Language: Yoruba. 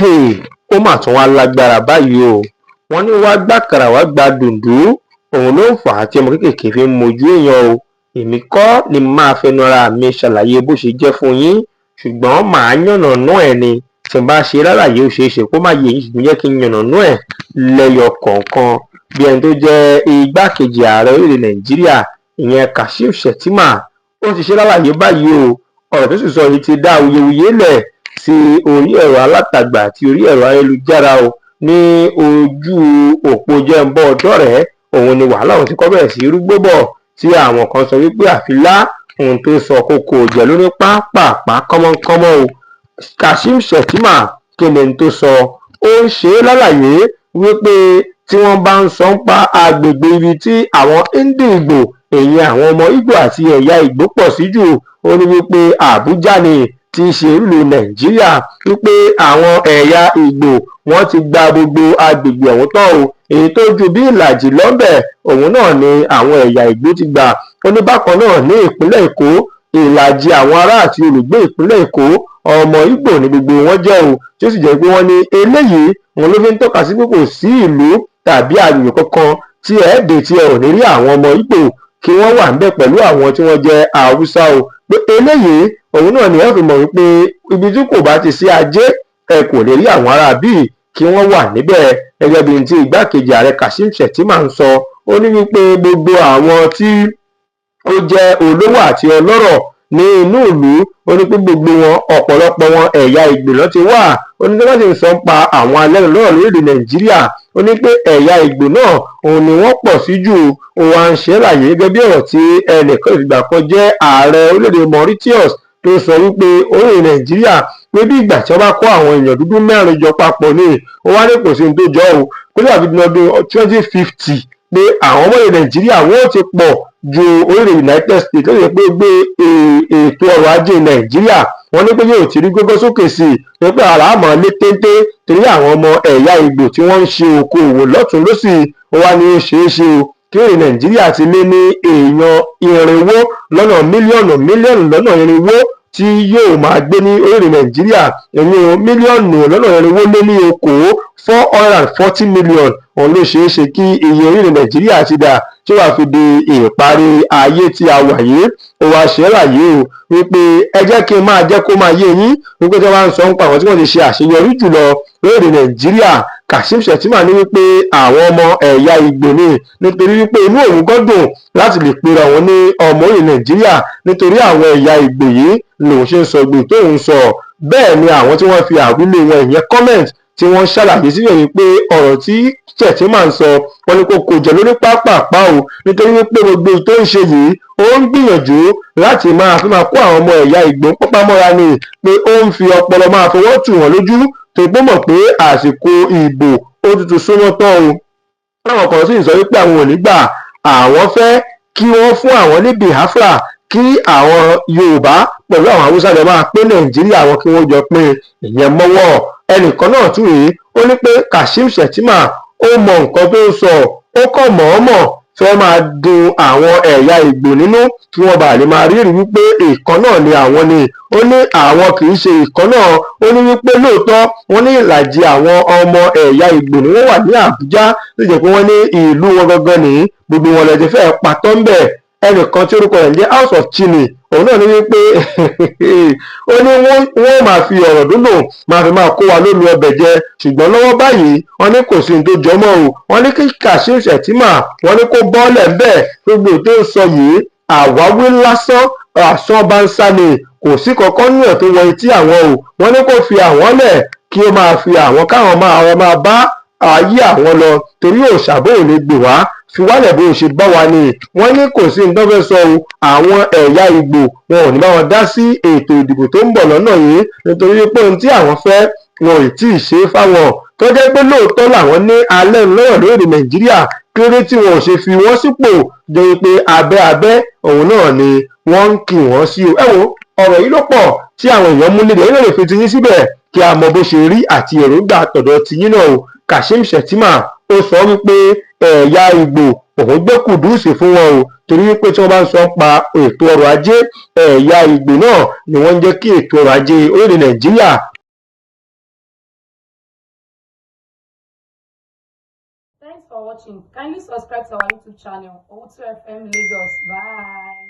Ó mà tún wá lágbára báyìí o. Wọ́n ní wá gbàkàrà wá gba dùndú, òun ló ń fà á tí ọmọ kéékèèké fi ń mojú èèyàn o. Èmi kọ́ ni máa fẹnu ara mi ṣàlàyé bó ṣe jẹ́ fún yín, ṣùgbọ́n màá yànnàná ẹ̀ ni. Tí n bá ṣe lálàyé ó ṣeé ṣe kó má yé yín, ṣùgbọ́n jẹ́ kí n yànnàná ẹ̀ lẹ́yọ kọ̀ọ̀kan. Bí ẹni tó jẹ́ igbákejì ààrẹ orílẹ̀ Nàìjíríà, ìyẹn Kashim Shettima, ó ti ṣe lálàyé báyìí o. Ọ̀rọ̀ tó sì sọ yìí ti dá awuyewuye lẹ̀ sí orí ẹ̀rọ alátagbà àti orí ẹ̀rọ ayélujára o. Ní ojú òpó jẹ́ńbọ́ ọ̀dọ́rẹ̀ẹ́, òun ni wàhálà òun ti kọ́ bẹ̀rẹ̀ sí rúgbó bọ̀, tí àwọn kan sọ wípé àfilá ohun tó sọ kókó jẹ́ lóní pápápá kọ́mọ́kọ́mọ́ o. Kashim Shettima kí ni tó sọ? Ó ń ṣe lálàyé wípé tí wọ́n bá ń sọ ń pa agbègbè ibi tí àwọn Ìgbò, èyí àwọn ọmọ Ìgbò àti ẹ̀yà Ìgbò pọ̀ sí jù, ó ní wípé Àbújá ni tí í ṣe ìlú Nàìjíríà, wípé àwọn ẹ̀yà Ìgbò wọ́n ti gba gbogbo agbègbè ọ̀hún tán o. Èyí tó ju bí ìlàjì lọ́bẹ̀ òun náà ni àwọn ẹ̀yà Ìgbò ti gbà. Ó ní bákan náà ní ìpínlẹ̀ Èkó, ìlàjì àwọn ará àti olùgbé ìpínlẹ̀ Èkó ọmọ Ìgbò ni gbogbo wọn jẹ́ o, tí ó sì jẹ́ pé wọ́n ní eléyìí wọn ló fi ń tọ́ka sí pé kò sí ìlú tàbí agbègbè kankan tí ẹ̀ẹ́dẹ̀ tí ẹ ò ní rí àwọn ọmọ Ìgbò kí wọ́n wà níbẹ̀ pẹ̀lú àwọn tí wọ́n jẹ́ Haúsá o. Pé eléyìí òun náà ni ẹ fi mọ̀ wípé ibi tí kò bá ti sí ajé ẹ kò lè rí àwọn ará bíi kí wọ́n wà níbẹ̀. Gẹ́gẹ́ bí ti igbákejì ààrẹ Kashim Shettima ń sọ, ó ní wípé gbogbo àwọn tí ó jẹ́ olówó àti ọlọ́rọ̀ ní inú ìlú, ó ní pé gbogbo wọn ọ̀pọ̀lọpọ̀ wọn ẹ̀yà Ìgbò ló ti wà. Ó ní tí wọ́n sì ń sọ ń pa àwọn alẹ́nulọ́rọ̀ lórílẹ̀ Nàìjíríà, ó ní pé ẹ̀yà Ìgbò náà òun ni wọ́n pọ̀ sí jù. Ó wá ń ṣe láàyè gẹ́gẹ́ bí ọ̀rọ̀ tí ẹnìkan ìgbà kan jẹ́ ààrẹ orílẹ̀-èdè Mauritius tó sọ wípé orílẹ̀ Nàìjíríà pé bí ìgbà tí wọ́n bá kó àwọn èèyàn dúdú 4 jọ papọ̀ ni. Ó wá ní kò sí ohun tó jọ o, pé láti ọdún 2050 pé àwọn ọmọ ilẹ̀ Nàìjíríà wọ́n ti pọ̀ ju orílẹ̀ United States lóye pé gbé ètò ọrọ̀ ajé Nàìjíríà wọ́n ní pé yóò ti rí gógó sókè sí i, pé àràmọ́ lé téńté torí àwọn ọmọ ẹ̀yà Ìgbò tí wọ́n ń ṣe okòòwò lọ́tùn lósì. Ó wá ní ó ṣeé ṣe o kí orílẹ̀ Nàìjíríà ti lé ní èèyàn 400 lọ́nà mílíọ̀nù lọ́nà 400 tí yóò máa gbé ní orílẹ̀ Nàìjíríà. èèyàn mílíọ̀nù lọ́nà 400 lé ní okòó 440 million. Òun ló ṣeé ṣe kí iye orílẹ̀ Nàìjíríà ti dà tí wàá fi di ìparí ayé tí a wà yìí. Ó wá ṣe láàyè o wípé ẹ jẹ́ kí n máa jẹ́ kó máa yé yín wípé tí wọ́n bá ń sọ ń pa àwọn tí wọ́n ti ṣe àṣeyọrí jùlọ lórílẹ̀ Nàìjíríà, Kashim Shettima ní wípé àwọn ọmọ ẹ̀yà Ìgbò ni, nítorí wípé inú òun gọ́dùn láti lè pera wọn ní ọmọ orílẹ̀ Nàìjíríà nítorí àwọn ẹ̀yà Ìgbò yìí lòun ṣe ń sọ gbè tóun sọ. Bẹ́ẹ̀ ni àwọn tí wọ́n fi àwílé wọn ìyẹn comment tí wọ́n ṣàlàyé síbẹ̀ wípé ọ̀rọ̀ tí Shettima ń sọ wọn ni kò jẹ́ lórí pápápá o, nítorí wípé gbogbo tó ń ṣe yìí ó ń gbìyànjú láti máa kó àwọn ọmọ ẹ̀yà Ìgbò ń pápá mọ́ra ni, pé ó ń fi ọpọlọ máa fọwọ́ tù wọ́n lójú tó gbọ́ mọ̀ pé àsìkò ìbò ó tuntun súnmọ́ tán o. Àwọn kan sì ń sọ wípé àwọn ò ní gbà, àwọn fẹ́ kí wọ́n fún àwọn ní Biafra, kí àwọn Yorùbá pẹ̀lú àwọn Haúsá lè máa pín Nàìjíríà wọn kí wọ́n jọ pín ìyẹn mọ́wọ́. Ẹnìkan náà tún rèé, ó ní pé Kashim Shettima ó mọ nǹkan tó ń sọ, ó kàn mọ̀ọ́mọ̀ fẹ́ máa dùn àwọn ẹ̀yà Ìgbò nínú kí wọ́n bá lè máa rí wípé ìkan náà ni àwọn ni. Ó ní àwọn kì í ṣe ìkan náà. Ó ní wípé lóòótọ́ wọ́n ní ìlàjì àwọn ọmọ ẹ̀yà Ìgbò ni wọ́n wà ní Àbújá, tó jẹ́ pé wọ́n ní ìlú wọn gangan ní gbogbo wọn lẹ́jẹ̀ fẹ́ patọ́ ń bẹ̀. Ẹnìkan tí orúkọ rẹ̀ jẹ́ House of Chini, òun náà ní wípé ó ní wọ́n máa fi ọ̀rọ̀ dúndùn máa fi máa kó wa lómi ọbẹ̀ jẹ, ṣùgbọ́n lọ́wọ́ báyìí wọ́n ní kò sí ohun tó jọmọ́ o. Wọ́n ní kí Kashim Shettima wọ́n ní kó bọ́ọ̀lẹ̀ bẹ́ẹ̀, gbogbo tó ń sọ yìí àwáwí lásán àsán bá ń sá ni, kò sí kankan nù ẹ̀ tó wọ etí àwọn o. Wọ́n ní kó fi àwọn lẹ̀ kí ó máa fi àwọn káwọn máa bá ayé àwọn lọ, torí òṣàbò ò lè gbè wá fi wálẹ̀ bó ṣe bá wa ni. Wọ́n ní kò sí nǹkan fẹ́ sọ o, àwọn ẹ̀yà Ìgbò wọn ò ní bá wọn dá sí ètò ìdìbò tó ń bọ̀ lọ́nà yìí, nítorí pé ohun tí àwọn fẹ́ wọn ò tí ì ṣe fáwọn. Tó jẹ́ pé lóòótọ́ làwọn ní alẹ́ lọ́rọ̀ lórí Nàìjíríà, kí ló dé tí wọn ò ṣe fi wọ́n sípò, jẹ́ pé abẹ́ òun náà ni wọ́n ń kì wọ́n sí o. Ẹ wo ọ̀rọ̀ yìí ló pọ̀ tí àwọn èèyàn mú lédè, yóò lè fi tiyín síbẹ̀ kí a mọ bó ṣe rí àti èròǹgbà tọ̀dọ̀ tiyín náà o. Kashim Shettima ó sọ wípé ẹ̀yà Ìgbò òun gbé kùdùsì fún wọn o, torí wípé tí wọ́n bá ń sọ pa ètò ọrọ̀ ajé, ẹ̀yà Ìgbò náà ni wọ́n ń jẹ́ kí ètò ọrọ̀ ajé orílẹ̀ Nàìjíríà Thanks for watching. Kindly subscribe to our YouTube channel, Owutu FM Lagos. Bye.